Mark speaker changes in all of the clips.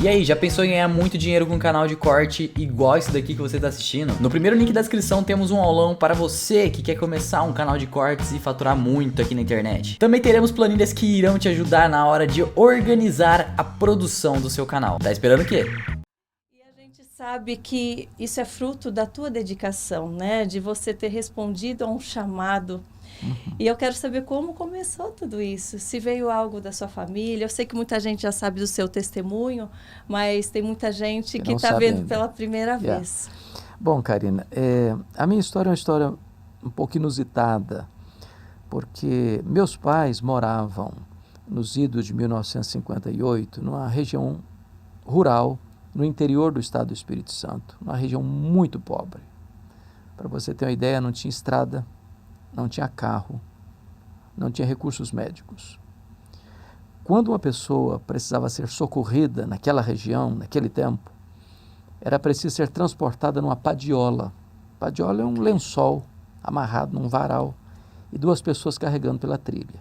Speaker 1: E aí, já pensou em ganhar muito dinheiro com um canal de corte igual esse daqui que você está assistindo? No primeiro link da descrição temos um aulão para você que quer começar um canal de cortes e faturar muito aqui na internet. Também teremos planilhas que irão te ajudar na hora de organizar a produção do seu canal. Tá esperando o quê?
Speaker 2: Sabe que isso é fruto da tua dedicação, né? De você ter respondido a um chamado. E eu quero saber como começou tudo isso. Se veio algo da sua família. Eu sei que muita gente já sabe do seu testemunho, mas tem muita gente que está vendo ainda pela primeira vez.
Speaker 3: Bom, Karina, a minha história é uma história um pouco inusitada, porque meus pais moravam nos idos de 1958, numa região rural, no interior do estado do Espírito Santo, uma região muito pobre. Para você ter uma ideia, não tinha estrada, não tinha carro, não tinha recursos médicos. Quando uma pessoa precisava ser socorrida naquela região, naquele tempo, era preciso ser transportada numa padiola. Padiola é um lençol amarrado num varal e duas pessoas carregando pela trilha.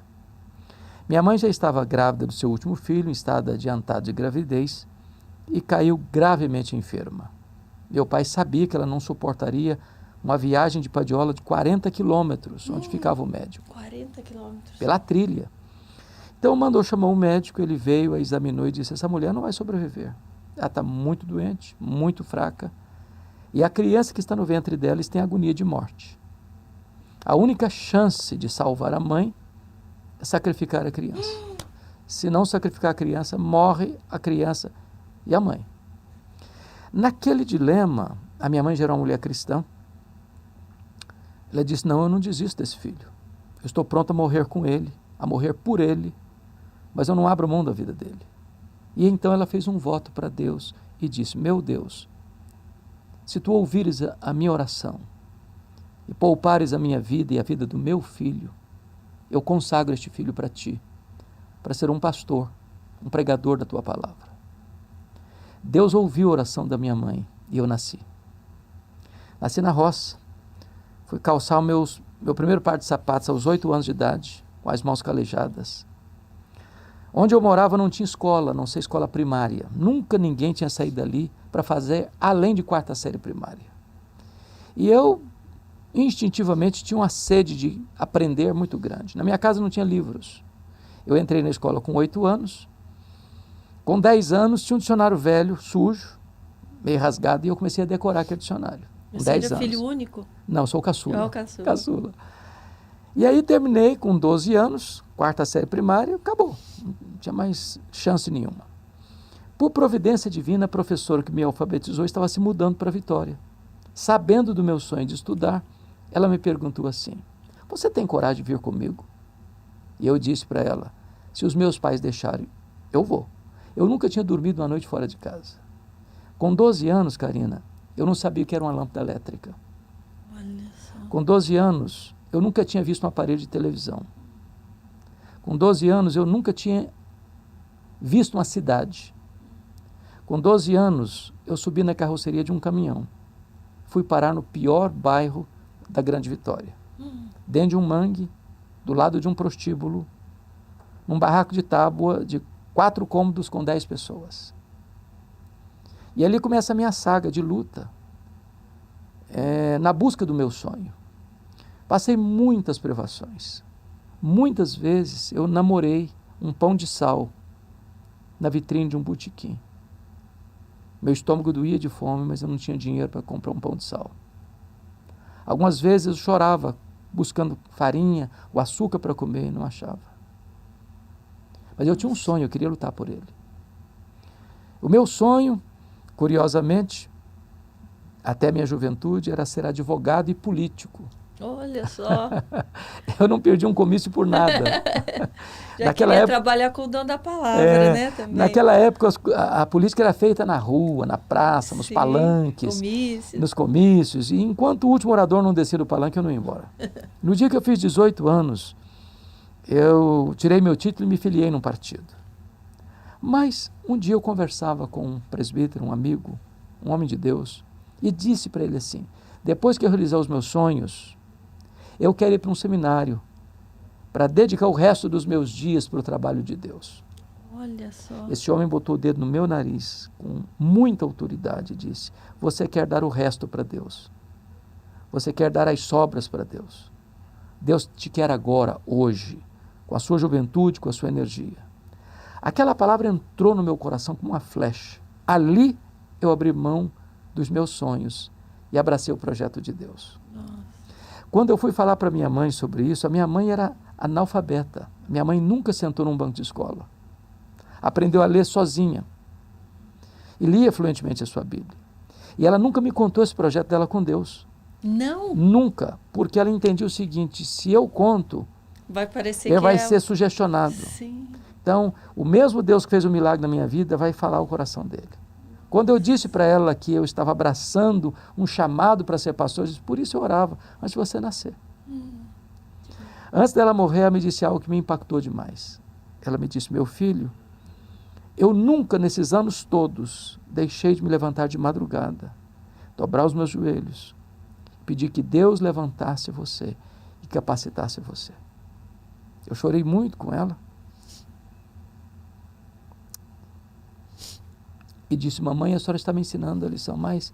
Speaker 3: Minha mãe já estava grávida do seu último filho, em estado adiantado de gravidez, e caiu gravemente enferma. Meu pai sabia que ela não suportaria uma viagem de padiola de 40 quilômetros, onde ficava o médico.
Speaker 2: 40 quilômetros?
Speaker 3: Pela trilha. Então mandou chamar um médico, ele veio, a examinou e disse: essa mulher não vai sobreviver. Ela está muito doente, muito fraca, e a criança que está no ventre dela tem agonia de morte. A única chance de salvar a mãe é sacrificar a criança. Se não sacrificar a criança, morre a criança e a mãe. Naquele dilema, a minha mãe já era uma mulher cristã. Ela disse: não, eu não desisto desse filho. Eu estou pronta a morrer com ele, a morrer por ele, mas eu não abro mão da vida dele. E então ela fez um voto para Deus e disse: meu Deus, se tu ouvires a minha oração e poupares a minha vida e a vida do meu filho, eu consagro este filho para ti, para ser um pastor, um pregador da tua palavra. Deus ouviu a oração da minha mãe e eu nasci. Nasci na roça. Fui calçar meu primeiro par de sapatos aos 8 anos de idade, com as mãos calejadas. Onde eu morava não tinha escola, a não ser escola primária. Nunca ninguém tinha saído dali para fazer além de 4ª série primária. E eu, instintivamente, tinha uma sede de aprender muito grande. Na minha casa não tinha livros. Eu entrei na escola com 8 anos. Com 10 anos, tinha um dicionário velho, sujo, meio rasgado, e eu comecei a decorar aquele dicionário.
Speaker 2: Você era filho único?
Speaker 3: Não, sou caçula.
Speaker 2: Oh, caçula.
Speaker 3: Caçula. E aí terminei com 12 anos, 4ª série primária, acabou. Não tinha mais chance nenhuma. Por providência divina, a professora que me alfabetizou estava se mudando para Vitória. Sabendo do meu sonho de estudar, ela me perguntou assim: você tem coragem de vir comigo? E eu disse para ela: se os meus pais deixarem, eu vou. Eu nunca tinha dormido uma noite fora de casa. Com 12 anos, Karina, eu não sabia o que era uma lâmpada elétrica.
Speaker 2: Olha só.
Speaker 3: Com 12 anos, eu nunca tinha visto um aparelho de televisão. Com 12 anos, eu nunca tinha visto uma cidade. Com 12 anos, eu subi na carroceria de um caminhão. Fui parar no pior bairro da Grande Vitória. Dentro de um mangue, do lado de um prostíbulo, num barraco de tábua de 4 cômodos com 10 pessoas. E ali começa a minha saga de luta, na busca do meu sonho. Passei muitas privações. Muitas vezes eu namorei um pão de sal na vitrine de um botequim. Meu estômago doía de fome, mas eu não tinha dinheiro para comprar um pão de sal. Algumas vezes eu chorava buscando farinha, o açúcar para comer e não achava. Mas eu tinha um sonho, eu queria lutar por ele. O meu sonho, curiosamente, até a minha juventude, era ser advogado e político.
Speaker 2: Olha só.
Speaker 3: Eu não perdi um comício por nada.
Speaker 2: Já queria trabalhar com o dom da palavra, né? Também.
Speaker 3: Naquela época, a política era feita na rua, na praça, nos palanques, nos comícios. E enquanto o último orador não descia do palanque, eu não ia embora. No dia que eu fiz 18 anos, eu tirei meu título e me filiei num partido. Mas um dia eu conversava com um presbítero, um amigo, um homem de Deus, e disse para ele assim: depois que eu realizar os meus sonhos, eu quero ir para um seminário para dedicar o resto dos meus dias para o trabalho de Deus.
Speaker 2: Olha só.
Speaker 3: Esse homem botou o dedo no meu nariz com muita autoridade e disse: você quer dar o resto para Deus. Você quer dar as sobras para Deus. Deus te quer agora, hoje, com a sua juventude, com a sua energia. Aquela palavra entrou no meu coração como uma flecha. Ali eu abri mão dos meus sonhos e abracei o projeto de Deus.
Speaker 2: Nossa.
Speaker 3: Quando eu fui falar para minha mãe sobre isso, a minha mãe era analfabeta. Minha mãe nunca sentou num banco de escola. Aprendeu a ler sozinha. E lia fluentemente a sua Bíblia. E ela nunca me contou esse projeto dela com Deus.
Speaker 2: Não?
Speaker 3: Nunca. Porque ela entendia o seguinte: se eu conto,
Speaker 2: Vai parecer
Speaker 3: ele
Speaker 2: que
Speaker 3: vai ser sugestionado.
Speaker 2: Sim.
Speaker 3: Então, o mesmo Deus que fez o milagre na minha vida vai falar o coração dele. Quando eu disse para ela que eu estava abraçando um chamado para ser pastor, eu disse: por isso eu orava antes de você nascer. Antes dela morrer, ela me disse algo que me impactou demais. Ela me disse: meu filho, eu nunca nesses anos todos deixei de me levantar de madrugada, dobrar os meus joelhos, pedir que Deus levantasse você e capacitasse você. Eu chorei muito com ela. E disse: mamãe, a senhora está me ensinando a lição mais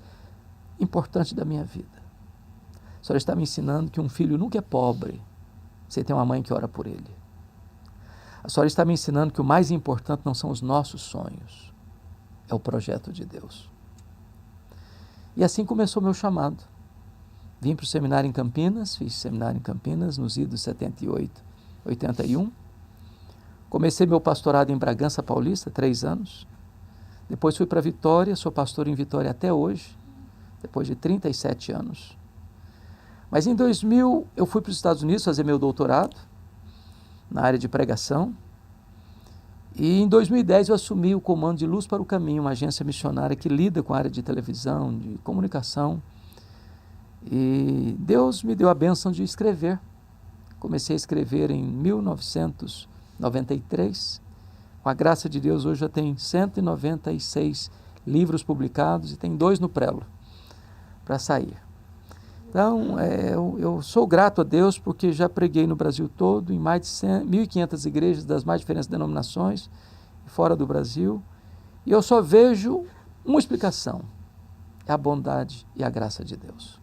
Speaker 3: importante da minha vida. A senhora está me ensinando que um filho nunca é pobre sem ter uma mãe que ora por ele. A senhora está me ensinando que o mais importante não são os nossos sonhos, é o projeto de Deus. E assim começou o meu chamado. Vim para o seminário em Campinas, fiz seminário em Campinas nos idos 78, 81. Comecei meu pastorado em Bragança Paulista, 3 anos. Depois fui para Vitória, sou pastor em Vitória até hoje, depois de 37 anos. Mas em 2000 eu fui para os Estados Unidos fazer meu doutorado na área de pregação. E em 2010 eu assumi o comando de Luz para o Caminho, uma agência missionária que lida com a área de televisão, de comunicação. E Deus me deu a bênção de escrever. Comecei a escrever em 1993. Com a graça de Deus, hoje já tem 196 livros publicados e tem 2 no prelo para sair. Então, eu sou grato a Deus porque já preguei no Brasil todo, em mais de 1.500 igrejas das mais diferentes denominações, fora do Brasil, e eu só vejo uma explicação: é a bondade e a graça de Deus.